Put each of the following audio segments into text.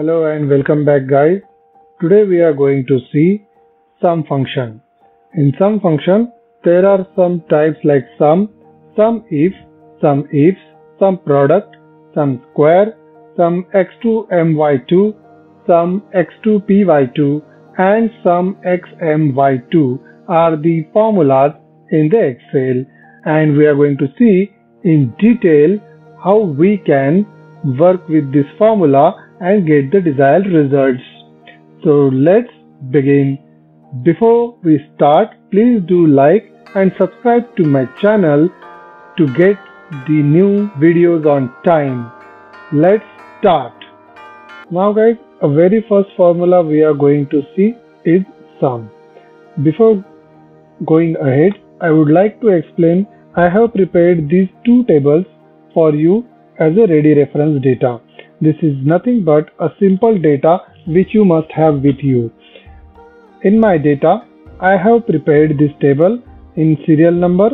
Hello and welcome back guys. Today we are going to see sum function. In sum function there are some types like sum if, some ifs, sum product, sum square, sum x2 my2, sum x2 py2 and sum xmy2 are the formulas in the Excel, and we are going to see in detail how we can work with this formula and get the desired results. So let's begin. Before we start, please do like and subscribe to my channel to get the new videos on time. Let's start. Now guys, a very first formula we are going to see is sum. Before going ahead, I would like to explain I have prepared these two tables for you as a ready reference data. This is nothing but a simple data which you must have with you. In my data, I have prepared this table in serial number,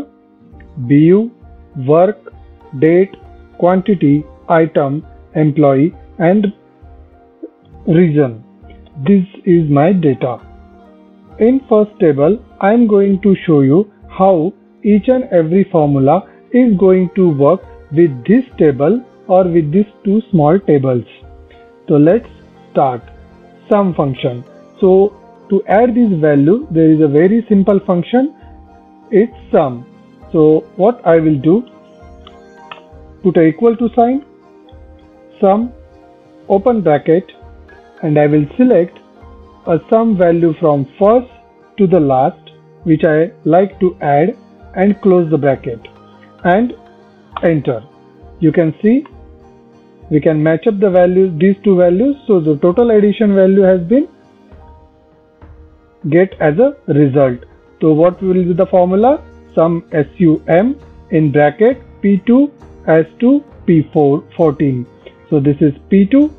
BU, work, date, quantity, item, employee and region. This is my data. In first table, I am going to show you how each and every formula is going to work with this table or with these two small tables. So let's start. Sum function. So to add this value, there is a very simple function. It's sum. So what I will do, put a equal to sign, sum, open bracket, and I will select a sum value from first to the last which I like to add and close the bracket and enter. You can see we can match up the values, these two values, so the total addition value has been get as a result. So what will be the formula? Sum sum in bracket P2 as to P14. So this is P2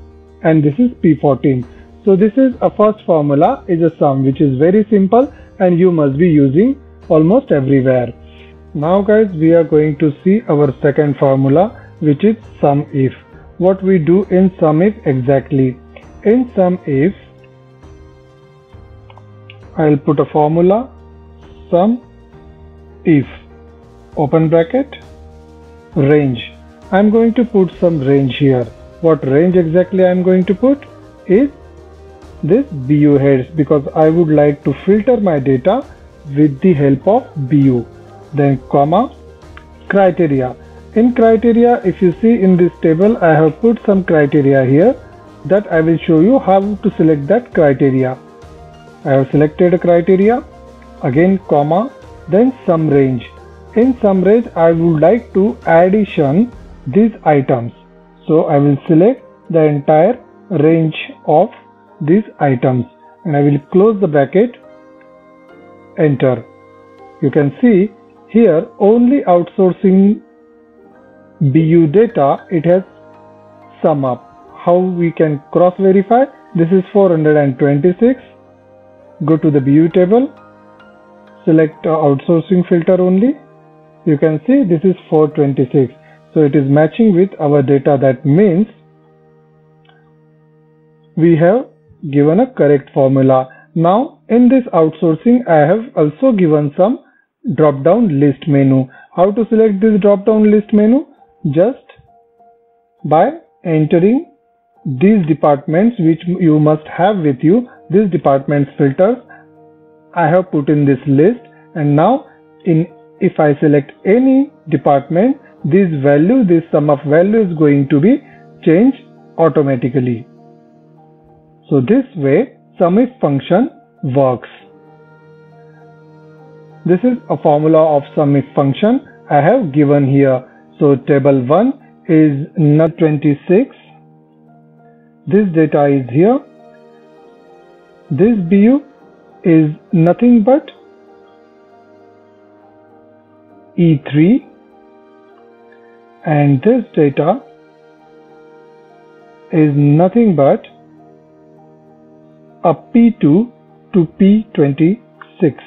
and this is P14. So this is a first formula, is a sum which is very simple and you must be using almost everywhere. Now guys, we are going to see our second formula, which is sum if. What we do in sum if exactly? In sum if, I'll put a formula, sum if, open bracket, range. I'm going to put some range here. What range exactly I'm going to put is this BU heads, because I would like to filter my data with the help of BU. Then comma, criteria. In criteria, if you see in this table, I have put some criteria here that I will show you how to select that criteria. I have selected a criteria, again comma, then sum range. In sum range, I would like to addition these items. So I will select the entire range of these items and I will close the bracket, enter. You can see here only outsourcing BU data, it has sum up. How we can cross verify? This is 426. Go to the BU table, select outsourcing filter only. You can see this is 426. So it is matching with our data. That means we have given a correct formula. Now in this outsourcing, I have also given some drop down list menu. How to select this drop down list menu? Just by entering these departments which you must have with you. These departments filters I have put in this list, and now if I select any department, this value, this sum of value is going to be changed automatically. So this way sum if function works. This is a formula of sum if function I have given here. So table 1 is not 26. This data is here. This BU is nothing but E3 and this data is nothing but a P2 to P26.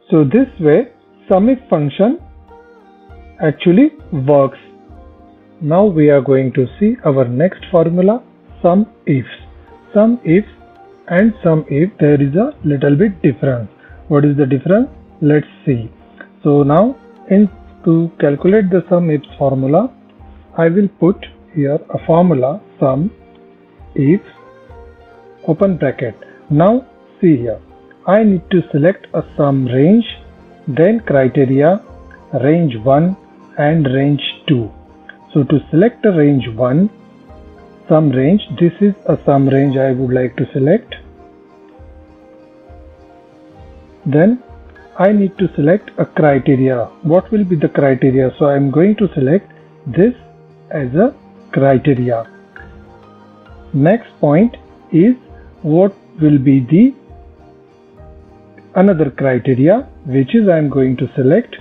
So this way sum if function actually works. Now we are going to see our next formula, sum ifs. Sum ifs and sum if there is a little bit difference. What is the difference? Let's see. So now to calculate the sum ifs formula, I will put here a formula sum if open bracket. Now see here, I need to select a sum range, then criteria, range 1 and range 2. So to select a range 1, sum range, this is a sum range I would like to select. Then I need to select a criteria. What will be the criteria? So I am going to select this as a criteria. Next point is what will be the another criteria, which is I am going to select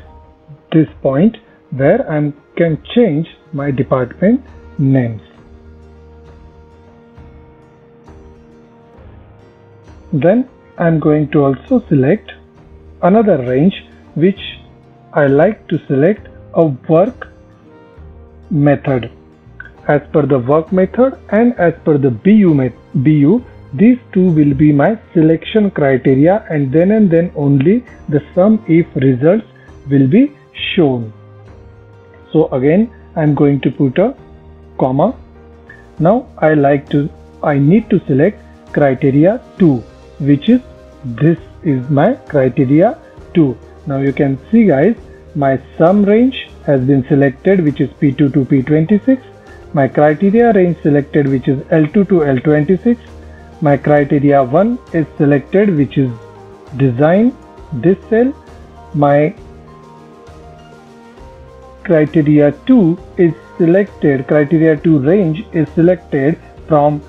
this point where I can change my department names. Then I am going to also select another range which I like to select a work method. As per the work method and as per the BU, these two will be my selection criteria, and then only the sum if results will be shown. So again I am going to put a comma. Now I need to select criteria 2, which is this is my criteria 2. Now you can see guys, my sum range has been selected, which is P2 to P26. My criteria range selected, which is L2 to L26. My criteria 1 is selected, which is design, this cell. My criteria 2 is selected, criteria 2 range is selected from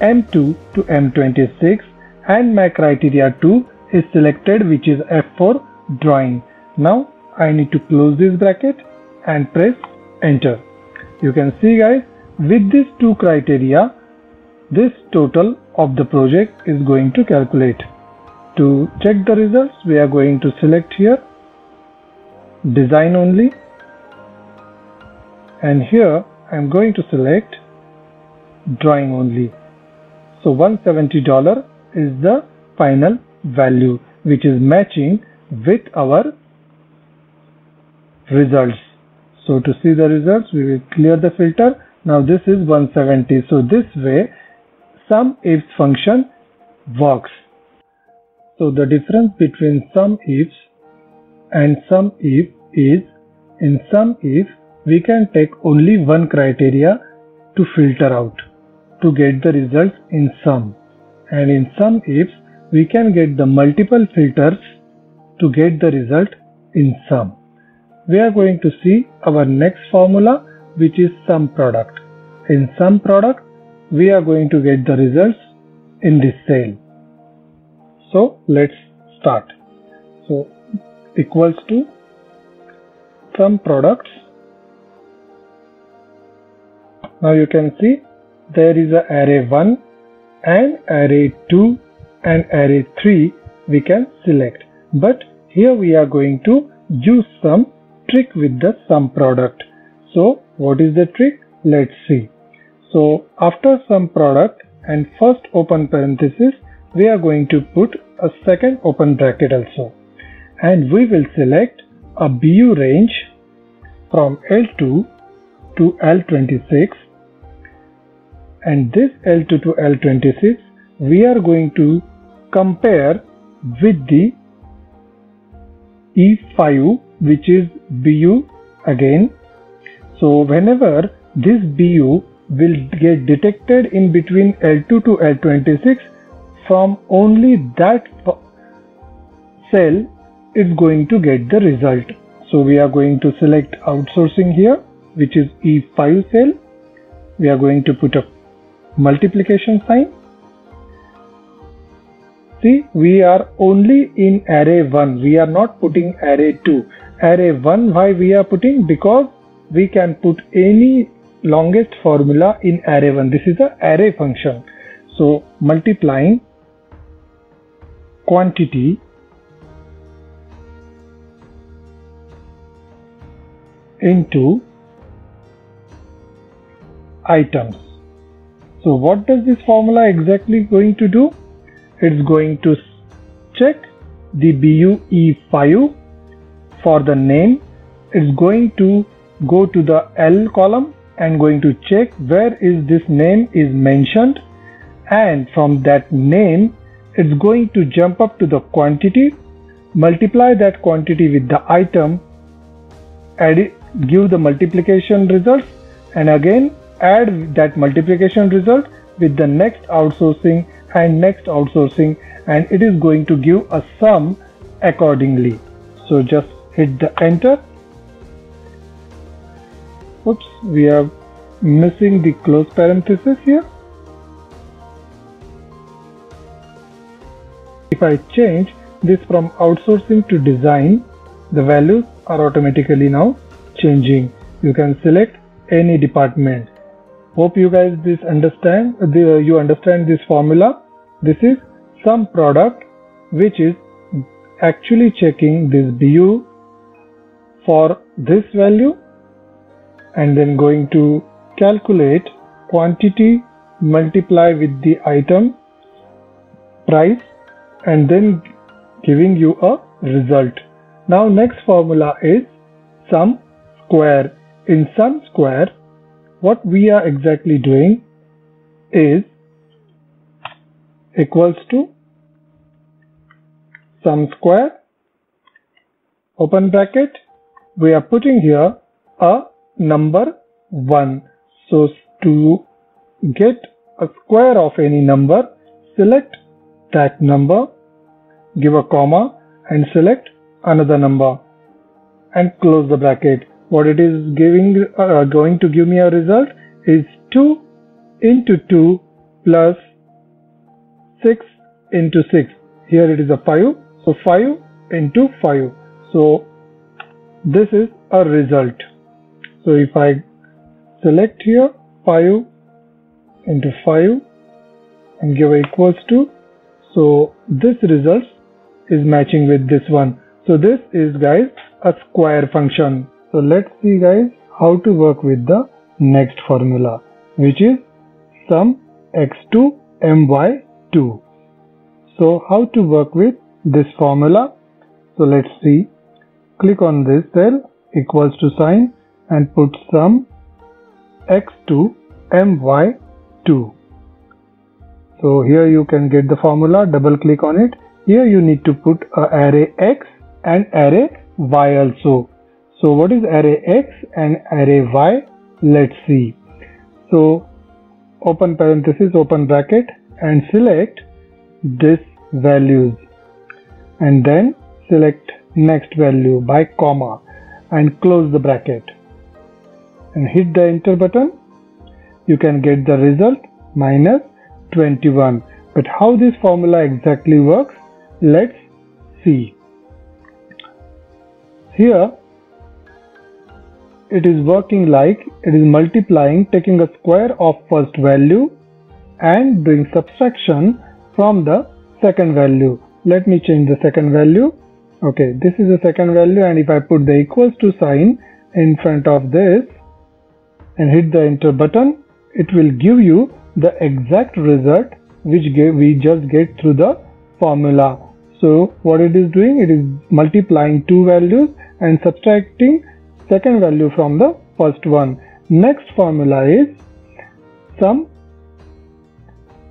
M2 to M26, and my criteria 2 is selected, which is F4 drawing. Now I need to close this bracket and press enter. You can see guys, with these two criteria, this total of the project is going to calculate. To check the results, we are going to select here design only, and here I am going to select drawing only. So $170 is the final value, which is matching with our results. So to see the results, we will clear the filter. Now this is 170. So this way sum if function works. So the difference between sum ifs and sum if is, in sum if we can take only one criteria to filter out to get the results in sum, and in sum ifs we can get the multiple filters to get the result in sum. We are going to see our next formula, which is sum product. In sum product, we are going to get the results in this cell. So let's start. So equals to sum products. Now you can see there is a array 1 and array 2 and array 3 we can select, but here we are going to use some trick with the sum product. So what is the trick? Let's see. So after sum product and first open parenthesis, we are going to put a second open bracket also, and we will select a BU range from L2 to L26, and this L2 to L26 we are going to compare with the E5, which is BU again. So whenever this BU will get detected in between L2 to L26, from only that cell it's going to get the result. So we are going to select outsourcing here, which is E5 cell. We are going to put a multiplication sign. See, we are only in array 1, we are not putting array 2. Array 1, why we are putting? Because we can put any longest formula in array 1. This is a array function. So multiplying quantity into items. So what does this formula exactly going to do? It's going to check the BUE file for the name. It's going to go to the L column and going to check where is this name is mentioned, and from that name it's going to jump up to the quantity, multiply that quantity with the item, add it, give the multiplication results, and again add that multiplication result with the next outsourcing and next outsourcing, and it is going to give a sum accordingly. So just hit the enter. Oops, we are missing the close parenthesis here. If I change this from outsourcing to design, the values are automatically now changing. You can select any department. Hope you guys understand this formula. This is some product which is actually checking this BU for this value and then going to calculate quantity, multiply with the item price, and then giving you a result. Now next formula is sum square. In sum square, what we are exactly doing is equals to sum square, open bracket, we are putting here a number 1. So to get a square of any number, select that number, give a comma and select another number and close the bracket. What it is going to give me a result is 2 into 2 plus 6 into 6. Here it is a 5. So 5 into 5. So this is a result. So if I select here 5 into 5 and give equals to, so this result is matching with this one. So this is guys a square function. So let's see guys how to work with the next formula, which is sum x2 my2. So how to work with this formula? So let's see. Click on this cell, equals to sign, and put sum x2 my2. So here you can get the formula, double click on it. Here you need to put array x and array y also. So what is array x and array y? Let's see. So open parenthesis, open bracket, and select this values, and then select next value by comma and close the bracket and hit the enter button. You can get the result minus 21. But how this formula exactly works, let's see. Here it is working like it is multiplying, taking a square of first value and doing subtraction from the second value. Let me change the second value. Okay, this is the second value, and if I put the equals to sign in front of this and hit the enter button, it will give you the exact result which we just get through the formula. So what it is doing, it is multiplying two values and subtracting second value from the first one. Next formula is sum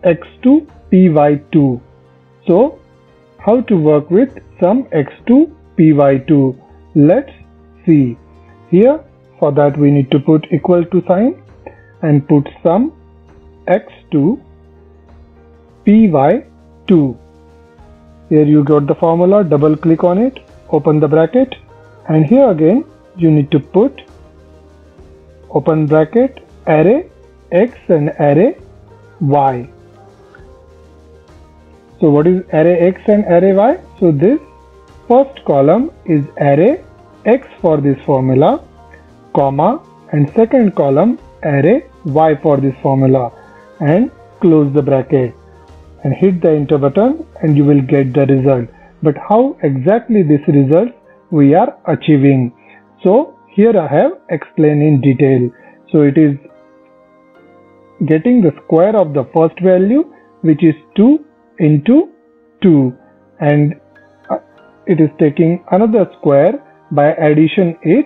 x2 py2. So how to work with sum x2 py2? Let's see. Here for that we need to put equal to sign and put sum x2 py2. Here you got the formula, double click on it, open the bracket, and here again you need to put open bracket array x and array y. So what is array x and array y? So this first column is array x for this formula, comma, and second column array y for this formula, and close the bracket and hit the enter button and you will get the result. But how exactly this result we are achieving? So here I have explained in detail. So it is getting the square of the first value, which is 2 into 2, and it is taking another square by addition 8,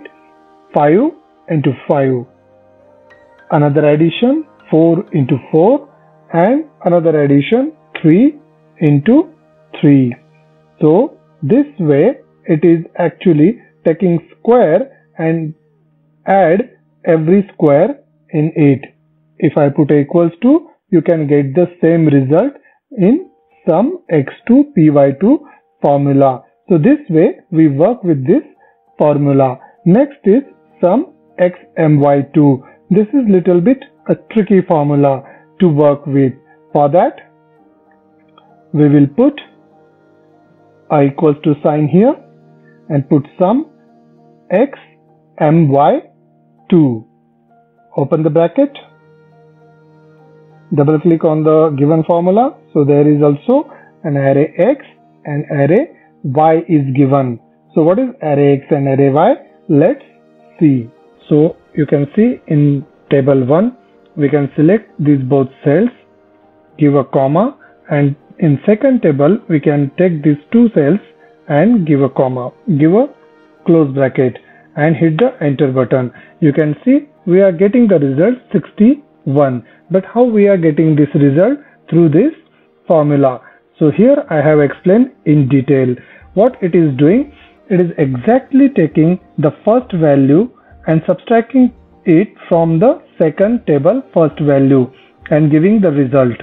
5 into 5, another addition 4 into 4, and another addition 3 into 3. So this way it is actually taking square and add every square in 8. If I put equals to, you can get the same result in sum x2 py2 formula. So this way we work with this formula. Next is sum x my2. This is little bit a tricky formula to work with. For that, we will put a equals to sign here and put sum x my2. Open the bracket. Double click on the given formula. So there is also an array x and array y is given. So what is array x and array y? Let's see. So you can see in table 1, we can select these both cells, give a comma, and in second table we can take these two cells and give a comma, give a close bracket and hit the enter button. You can see we are getting the result 61. But how we are getting this result? Through this formula. So here I have explained in detail what it is doing. It is exactly taking the first value and subtracting it from the second table first value and giving the result,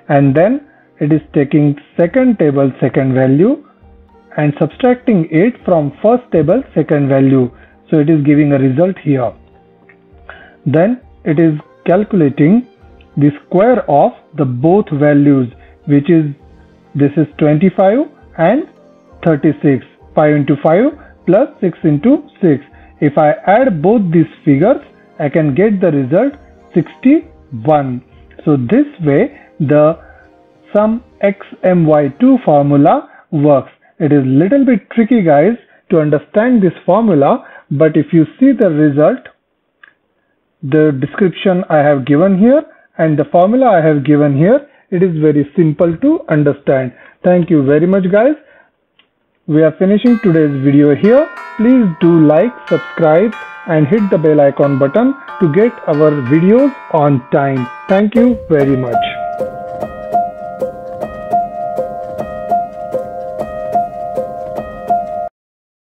and then it is taking second table second value and subtracting it from first table second value. So it is giving a result here. Then it is calculating the square of the both values, which is this is 25 and 36. 5 into 5 plus 6 into 6. If I add both these figures, I can get the result 61. So this way the sum x my2 formula works. It is little bit tricky, guys, to understand this formula, but if you see the result, the description I have given here and the formula I have given here, it is very simple to understand. Thank you very much, guys. We are finishing today's video here. Please do like, subscribe and hit the bell icon button to get our videos on time. Thank you very much.